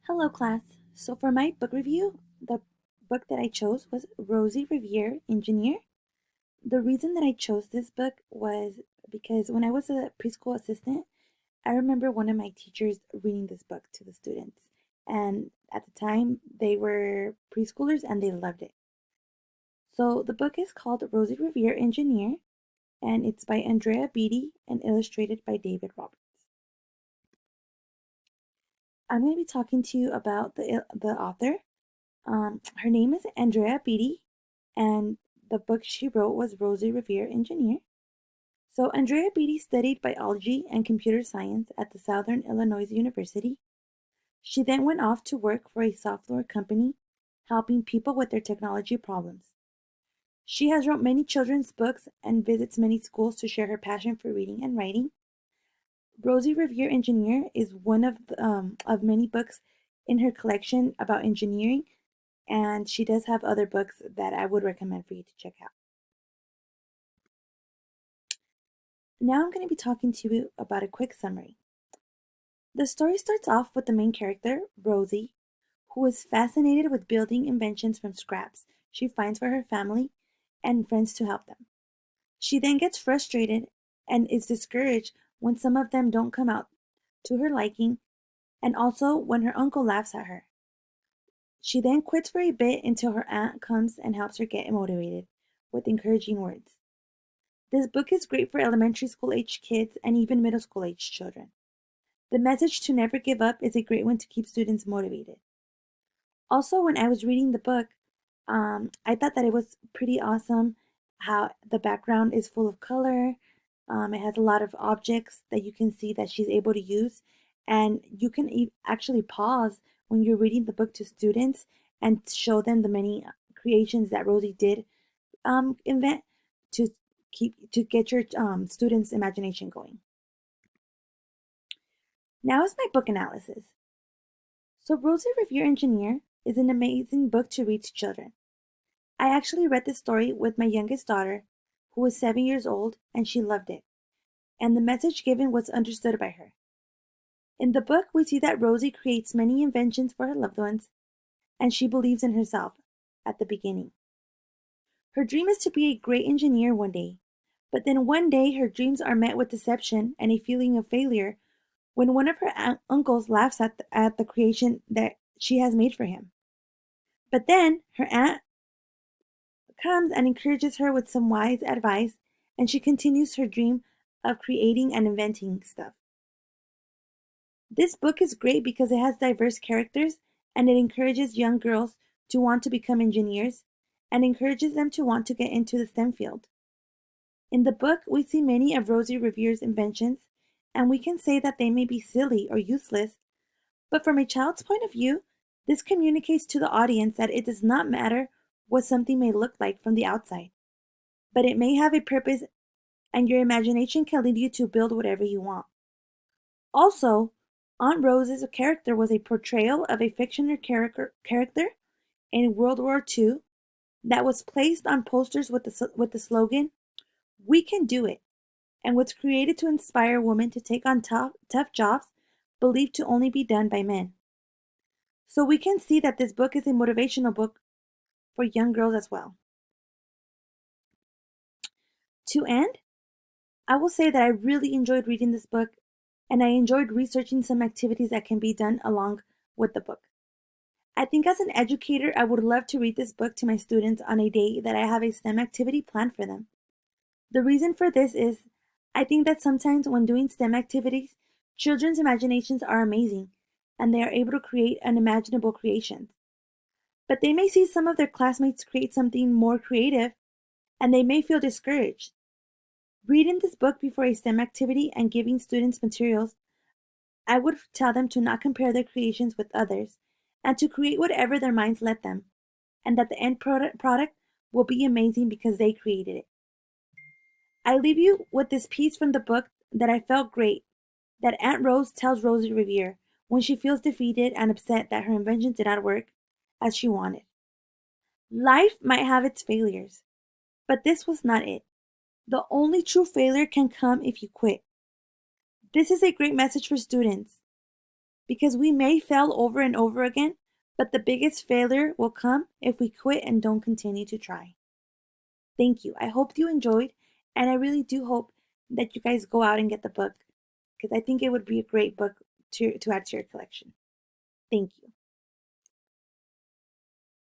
Hello, class. So, for my book review, the book that I chose was Rosie Riviere, Engineer. The reason that I chose this book was because when I was a preschool assistant, I remember one of my teachers reading this book to the students. And at the time, they were preschoolers and they loved it. So, the book is called Rosie Riviere, Engineer, and it's by Andrea Beatty and illustrated by David Roberts. I'm going to be talking to you about the author. Her name is Andrea Beatty, and the book she wrote was Rosie Riviere Engineer. So, Andrea Beatty studied biology and computer science at the Southern Illinois University. She then went off to work for a software company, helping people with their technology problems. She has wrote many children's books and visits many schools to share her passion for reading and writing. Rosie Riviere Engineer is one of many books in her collection about engineering, and she does have other books that I would recommend for you to check out. Now I'm going to be talking to you about a quick summary. The story starts off with the main character, Rosie, who is fascinated with building inventions from scraps she finds for her family and friends to help them. She then gets frustrated and is discouraged when some of them don't come out to her liking, and also when her uncle laughs at her. She then quits for a bit until her aunt comes and helps her get motivated with encouraging words. This book is great for elementary school age kids and even middle school age children. The message to never give up is a great one to keep students motivated. Also, when I was reading the book, I thought that it was pretty awesome how the background is full of color. It has a lot of objects that you can see that she's able to use, and you can actually pause when you're reading the book to students and show them the many creations that Rosie did invent to get your students' imagination going. Now is my book analysis. So Rosie Riviere Engineer is an amazing book to read to children. I actually read this story with my youngest daughter, who was 7 years old, and she loved it. And the message given was understood by her. In the book, we see that Rosie creates many inventions for her loved ones, and she believes in herself at the beginning. Her dream is to be a great engineer one day, but then one day her dreams are met with deception and a feeling of failure when one of her uncles laughs at the creation that she has made for him. But then her aunt comes and encourages her with some wise advice, and she continues her dream of creating and inventing stuff. This book is great because it has diverse characters and it encourages young girls to want to become engineers and encourages them to want to get into the STEM field. In the book, we see many of Rosie Riviere's inventions, and we can say that they may be silly or useless, but from a child's point of view, this communicates to the audience that it does not matter what something may look like from the outside, but it may have a purpose, and your imagination can lead you to build whatever you want. Also, Aunt Rose's character was a portrayal of a fictional character in World War II that was placed on posters with the slogan, "We can do it," and was created to inspire women to take on tough jobs believed to only be done by men. So we can see that this book is a motivational book for young girls as well. To end, I will say that I really enjoyed reading this book, and I enjoyed researching some activities that can be done along with the book. I think as an educator, I would love to read this book to my students on a day that I have a STEM activity planned for them. The reason for this is I think that sometimes when doing STEM activities, children's imaginations are amazing and they are able to create unimaginable creations. But they may see some of their classmates create something more creative and they may feel discouraged. Reading this book before a STEM activity and giving students materials, I would tell them to not compare their creations with others and to create whatever their minds let them, and that the end product will be amazing because they created it. I leave you with this piece from the book that I felt great, that Aunt Rose tells Rosie Riviere when she feels defeated and upset that her invention did not work as she wanted. Life might have its failures, but this was not it. The only true failure can come if you quit. This is a great message for students. because we may fail over and over again, but the biggest failure will come if we quit and don't continue to try. Thank you. I hope you enjoyed, and I really do hope that you guys go out and get the book because I think it would be a great book to add to your collection. Thank you.